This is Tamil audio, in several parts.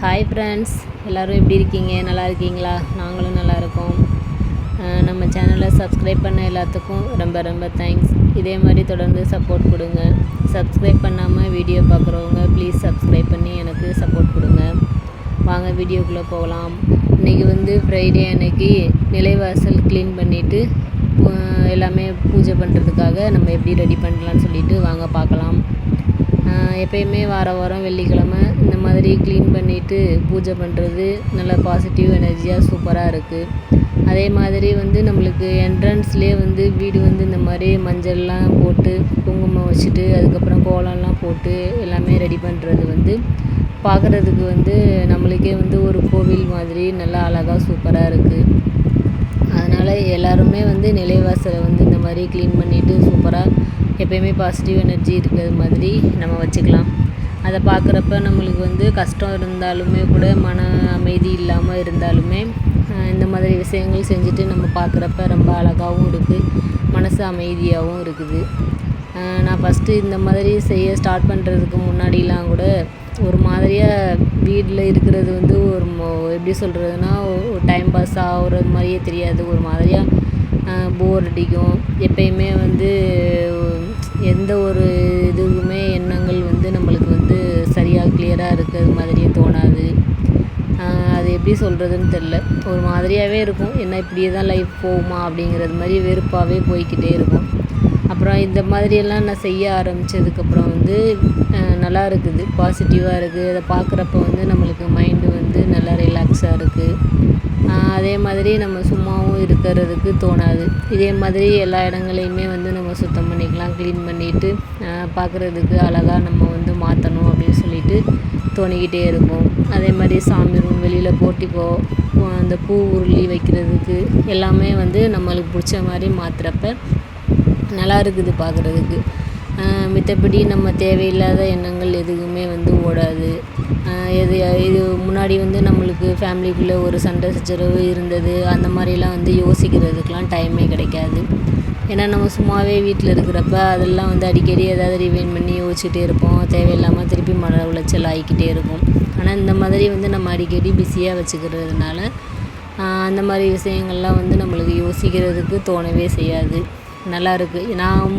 ஹாய் ஃப்ரெண்ட்ஸ், எல்லோரும் எப்படி இருக்கீங்க? நல்லா இருக்கீங்களா? நாங்களும் நல்லா இருக்கோம். நம்ம சேனலை சப்ஸ்கிரைப் பண்ண எல்லாத்துக்கும் ரொம்ப ரொம்ப தேங்க்ஸ். இதே மாதிரி தொடர்ந்து சப்போர்ட் கொடுங்க. சப்ஸ்கிரைப் பண்ணாமல் வீடியோ பார்க்குறவங்க ப்ளீஸ் சப்ஸ்கிரைப் பண்ணி எனக்கு சப்போர்ட் கொடுங்க. வாங்க வீடியோக்குள்ளே போகலாம். இன்றைக்கி ஃப்ரைடே அன்னைக்கு நிலைவாசல் க்ளீன் பண்ணிவிட்டு எல்லாமே பூஜை பண்ணுறதுக்காக நம்ம எப்படி ரெடி பண்ணலான்னு சொல்லிட்டு வாங்க பார்க்கலாம். எப்பயுமே வாரம் வெள்ளிக்கிழமை இந்த மாதிரி க்ளீன் பண்ணிவிட்டு பூஜை பண்ணுறது நல்ல பாசிட்டிவ் எனர்ஜியாக சூப்பராக இருக்குது. அதே மாதிரி நம்மளுக்கு என்ட்ரன்ஸ்லேயே வீடு இந்த மாதிரி மஞ்சள்லாம் போட்டு குங்குமம் வச்சுட்டு அதுக்கப்புறம் கோலம்லாம் போட்டு எல்லாமே ரெடி பண்ணுறது பார்க்குறதுக்கு நம்மளுக்கே ஒரு கோவில் மாதிரி நல்லா அழகாக சூப்பராக இருக்குது. அதனால் எல்லாருமே நிலைவாசலை இந்த மாதிரி க்ளீன் பண்ணிவிட்டு சூப்பராக எப்பயுமே பாசிட்டிவ் எனர்ஜி இருக்கிறது மாதிரி நம்ம வச்சுக்கலாம். அதை பார்க்குறப்ப நம்மளுக்கு கஷ்டம் இருந்தாலுமே கூட மன அமைதி இல்லாமல் இருந்தாலுமே இந்த மாதிரி விஷயங்கள் செஞ்சுட்டு நம்ம பார்க்குறப்ப ரொம்ப அழகாகவும் இருக்குது, மனசு அமைதியாகவும் இருக்குது. நான் ஃபஸ்ட்டு இந்த மாதிரி செய்ய ஸ்டார்ட் பண்ணுறதுக்கு முன்னாடிலாம் கூட ஒரு மாதிரியாக வீட்டில் இருக்கிறது ஒரு எப்படி சொல்கிறதுனா ஒரு டைம் பாஸ் ஆகுற மாதிரியே தெரியாது. ஒரு மாதிரியாக போர் அடிக்கும். எப்பயுமே எந்த ஒரு இதுவுமே எண்ணங்கள் நம்மளுக்கு சரியாக கிளியராக இருக்கிறது மாதிரியே தோணாது. அது எப்படி சொல்கிறதுன்னு தெரில. ஒரு மாதிரியாகவே இருக்கும். என்ன இப்படியே தான் லைஃப் போகுமா அப்படிங்கிறது மாதிரி வெறுப்பாகவே போய்க்கிட்டே இருக்கும். அப்புறம் இந்த மாதிரியெல்லாம் நான் செய்ய ஆரம்பித்ததுக்கப்புறம் நல்லா இருக்குது, பாசிட்டிவாக இருக்குது. அதை பார்க்குறப்ப நம்மளுக்கு மைண்டு நல்லா ரிலாக்ஸாக இருக்குது. அதே மாதிரி நம்ம சும்மாவும் இருக்கிறதுக்கு தோணாது. இதே மாதிரி எல்லா இடங்களையுமே நம்ம சுத்தம் பண்ணிக்கலாம். க்ளீன் பண்ணிவிட்டு பார்க்குறதுக்கு அழகாக நம்ம மாற்றணும் அப்படின்னு சொல்லிட்டு தோணிக்கிட்டே இருக்கும். அதே மாதிரி சாமி ரூம் வெளியில் போர்ட்டிக்கோ அந்த பூ உருளி வைக்கிறதுக்கு எல்லாமே நம்மளுக்கு பிடிச்ச மாதிரி மாற்றுறப்ப நல்லா இருக்குது பார்க்குறதுக்கு. மித்தபடி நம்ம தேவையில்லாத எண்ணங்கள் எதுவுமே ஓடாது. இது முன்னாடி நம்மளுக்கு ஃபேமிலிக்குள்ளே ஒரு சண்டை சச்சரவு இருந்தது. அந்த மாதிரிலாம் யோசிக்கிறதுக்கெலாம் டைமே கிடைக்காது. ஏன்னா நம்ம சும்மாவே வீட்டில் இருக்கிறப்ப அதெல்லாம் அடிக்கடி ஏதாவது ரிவைண்ட் பண்ணி யோசிச்சுட்டே இருப்போம். தேவையில்லாமல் திருப்பி மன உளைச்சல் ஆகிக்கிட்டே இருக்கும். ஆனால் இந்த மாதிரி நம்ம அடிக்கடி பிஸியாக வச்சுக்கிறதுனால அந்த மாதிரி விஷயங்கள்லாம் நம்மளுக்கு யோசிக்கிறதுக்கு தோணவே செய்யாது. நல்லா இருக்குது. நான்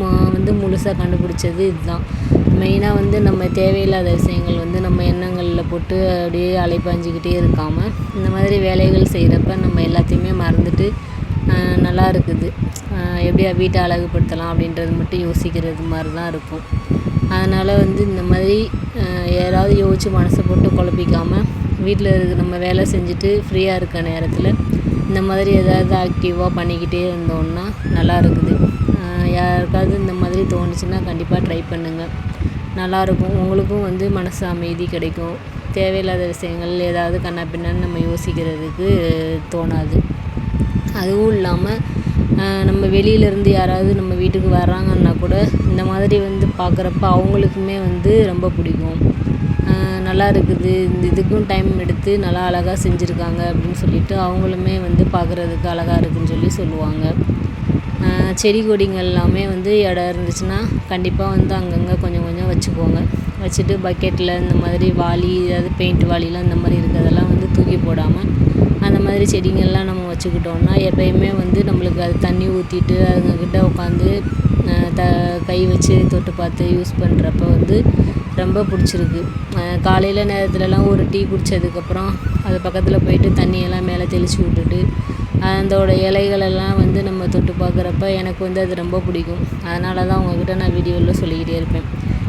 முழுசாக கண்டுபிடிச்சது இதுதான். மெயினாக நம்ம தேவையில்லாத விஷயங்கள் நம்ம எண்ணங்களில் போட்டு அப்படியே அலைப்பாஞ்சிக்கிட்டே இருக்காமல் இந்த மாதிரி வேலைகள் செய்கிறப்ப நம்ம எல்லாத்தையுமே மறந்துட்டு நல்லா இருக்குது. எப்படியா வீட்டை அழகுபடுத்தலாம் அப்படின்றது மட்டும் யோசிக்கிறது மாதிரி தான் இருக்கும். அதனால் இந்த மாதிரி யாராவது யோசித்து மனசை போட்டு குழப்பிக்காமல் வீட்டில் நம்ம வேலை செஞ்சுட்டு ஃப்ரீயாக இருக்க நேரத்தில் இந்த மாதிரி ஏதாவது ஆக்டிவாக பண்ணிக்கிட்டே இருந்தோன்னா நல்லா இருக்குது. யாருக்காவது இந்த மாதிரி தோணுச்சுன்னா கண்டிப்பாக ட்ரை பண்ணுங்கள். நல்லாயிருக்கும். உங்களுக்கும் மனசு அமைதி கிடைக்கும். தேவையில்லாத விஷயங்கள் ஏதாவது கண்ணா பின்னான்னு நம்ம யோசிக்கிறதுக்கு தோணாது. அதுவும் இல்லாமல் நம்ம வெளியிலேருந்து யாராவது நம்ம வீட்டுக்கு வர்றாங்கன்னா கூட இந்த மாதிரி பார்க்குறப்ப அவங்களுக்குமே ரொம்ப பிடிக்கும். நல்லா இருக்குது, இந்த இதுக்கும் டைம் எடுத்து நல்லா அழகாக செஞ்சுருக்காங்க அப்படின்னு சொல்லிட்டு அவங்களுமே பார்க்குறதுக்கு அழகாக இருக்குதுன்னு சொல்லுவாங்க. செடி கொடிங்கள் எல்லாமே இடம் இருந்துச்சுன்னா கண்டிப்பாக அங்கங்கே கொஞ்சம் கொஞ்சம் வச்சுக்கோங்க. வச்சுட்டு பக்கெட்டில் இந்த மாதிரி வாளி, ஏதாவது பெயிண்ட் வாளிலாம் இந்த மாதிரி இருக்கிறதெல்லாம் தூக்கி போடாமல் அந்த மாதிரி செடிங்கள்லாம் நம்ம வச்சுக்கிட்டோம்னா எப்பயுமே நம்மளுக்கு அது தண்ணி ஊற்றிட்டு அதுங்கக்கிட்ட உட்காந்து கை வச்சு தொட்டு பார்த்து யூஸ் பண்ணுறப்ப ரொம்ப பிடிச்சிருக்கு. காலையில் நேரத்துலலாம் ஒரு டீ குடித்ததுக்கப்புறம் அது பக்கத்தில் போயிட்டு தண்ணியெல்லாம் மேலே தெளித்து விட்டுட்டு அதோட இலைகளெல்லாம் நம்ம தொட்டு பார்க்குறப்ப எனக்கு அது ரொம்ப பிடிக்கும். அதனால தான் உங்கள்கிட்ட நான் வீடியோவில் சொல்லிக்கிட்டே இருப்பேன்.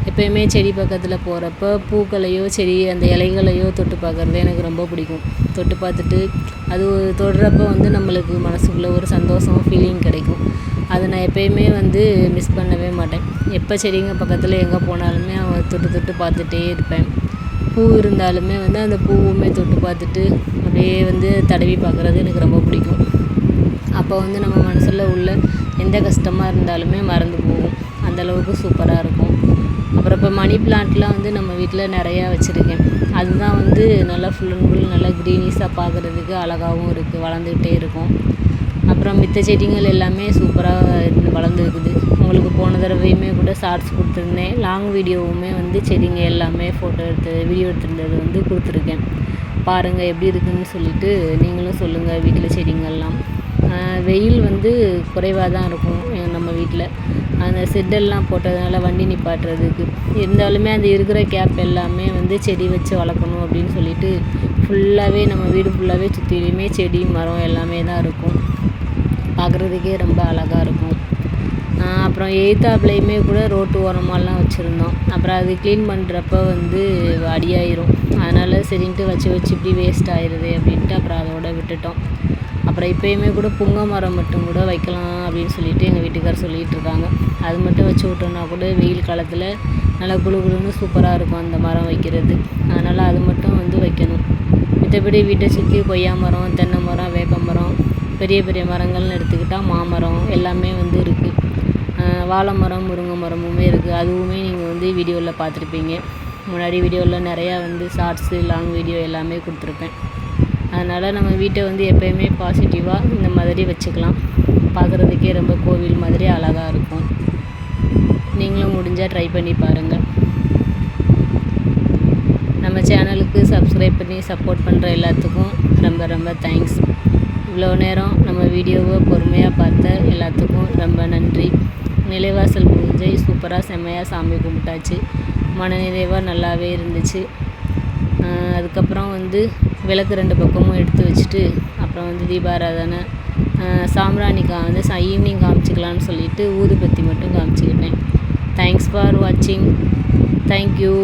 எப்போயுமே செடி பக்கத்தில் போகிறப்ப பூக்களையோ செடி அந்த இலைகளையோ தொட்டு பார்க்குறது எனக்கு ரொம்ப பிடிக்கும். தொட்டு பார்த்துட்டு அது தொடுறப்ப நம்மளுக்கு மனசுக்குள்ளே ஒரு சந்தோஷம் ஃபீலிங் கிடைக்கும். அதை நான் எப்போயுமே மிஸ் பண்ணவே மாட்டேன். எப்போ செடிங்க பக்கத்தில் எங்கே போனாலுமே தொட்டு தொட்டு பார்த்துட்டே இருப்பேன். பூ இருந்தாலுமே அந்த பூவுமே தொட்டு பார்த்துட்டு அப்படியே தடவி பார்க்குறது எனக்கு ரொம்ப பிடிக்கும். அப்போ நம்ம மனசில் உள்ள எந்த கஷ்டமாக இருந்தாலுமே மறந்து போகும். அந்தளவுக்கு சூப்பராக இருக்கும். அப்புறம் இப்போ மணி பிளான்ட்லாம் நம்ம வீட்டில் நிறையா வச்சுருக்கேன். அதுதான் நல்லா ஃபுல் அண்ட் ஃபுல் நல்லா க்ரீனிஷாக பார்க்குறதுக்கு அழகாகவும் இருக்குது, வளர்ந்துக்கிட்டே இருக்கும். அப்புறம் மித்த செடிகள் எல்லாமே சூப்பராக வளர்ந்துருக்குது. உங்களுக்கு போன தடவையுமே கூட ஷார்ட்ஸ் கொடுத்துருந்தேன். லாங் வீடியோவுமே வந்து செடிங்க எல்லாமே ஃபோட்டோ எடுத்து வீடியோ எடுத்திருந்தது வந்து கொடுத்துருக்கேன். பாருங்கள் எப்படி இருக்குதுன்னு சொல்லிவிட்டு நீங்களும் சொல்லுங்கள். வீட்டில் செடிங்கள்லாம் வெயில் வந்து குறைவாக தான் இருக்கும் நம்ம வீட்டில். அந்த ஷெட்டெல்லாம் போட்டதுனால வண்டி நிப்பாட்டுறதுக்கு இருந்தாலுமே அந்த இருக்கிற கேப் எல்லாமே வந்து செடி வச்சு வளர்க்கணும் அப்படின்னு சொல்லிட்டு ஃபுல்லாகவே நம்ம வீடு ஃபுல்லாகவே சுற்றிலையுமே செடி மரம் எல்லாமே தான் இருக்கும். பார்க்குறதுக்கே ரொம்ப அழகாக இருக்கும். அப்புறம் எய்த்தாப்புலையுமே கூட ரோட்டு ஓரமாலாம் வச்சுருந்தோம். அப்புறம் அது க்ளீன் பண்ணுறப்ப வந்து அடியாயிரும். அதனால் சரின்ட்டு வச்சு இப்படி வேஸ்ட் ஆயிடுது அப்படின்ட்டு அப்புறம் அதோட விட்டுட்டோம். அப்புறம் இப்போயுமே கூட புங்கை மரம் மட்டும் கூட வைக்கலாம் அப்படின்னு சொல்லிட்டு எங்கள் வீட்டுக்கார் சொல்லிகிட்டு இருக்காங்க. அது மட்டும் வச்சு விட்டோம்னா கூட வெயில் காலத்தில் நல்லா குளுகுளுன்னு சூப்பராக இருக்கும் அந்த மரம் வைக்கிறது. அதனால் அது மட்டும் வந்து வைக்கணும். மற்றபடி வீட்டை சுற்றி கொய்யா மரம், தென்னை மரம், வேப்ப மரம், பெரிய பெரிய மரங்கள்னு எடுத்துக்கிட்டால் மாமரம் எல்லாமே வந்து இருக்குது. வாழை மரம், முருங்கை மரமுமே இருக்குது. அதுவுமே நீங்கள் வந்து வீடியோவில் பார்த்துருப்பீங்க. முன்னாடி வீடியோவில் நிறையா வந்து ஷார்ட்ஸு, லாங் வீடியோ எல்லாமே கொடுத்துருப்பேன். அதனால் நம்ம வீட்டை வந்து எப்போயுமே பாசிட்டிவாக இந்த மாதிரி வச்சுக்கலாம். பார்க்குறதுக்கே ரொம்ப கோவில் மாதிரி அழகாக இருக்கும். நீங்களும் முடிஞ்சால் ட்ரை பண்ணி பாருங்கள். நம்ம சேனலுக்கு சப்ஸ்கிரைப் பண்ணி சப்போர்ட் பண்ணுற எல்லாத்துக்கும் ரொம்ப ரொம்ப தேங்க்ஸ். இவ்வளோ நேரம் நம்ம வீடியோவை பொறுமையாக பார்த்த எல்லாத்துக்கும் ரொம்ப நன்றி. நிலைவாசல் பூஜை சூப்பராக செம்மையாக சாமி கும்பிட்டாச்சு. மனநிறைவாக நல்லாவே இருந்துச்சு. அதுக்கப்புறம் வந்து விளக்கு 2 பக்கமும் எடுத்து வச்சுட்டு அப்புறம் வந்து தீபாராதனை சாம்பிராணி வந்து ஈவினிங் காமிச்சிக்கலான்னு சொல்லிவிட்டு ஊதுபத்தி மட்டும் காமிச்சிக்கிட்டேன். தேங்க்ஸ் ஃபார் வாட்சிங். தேங்க்யூ.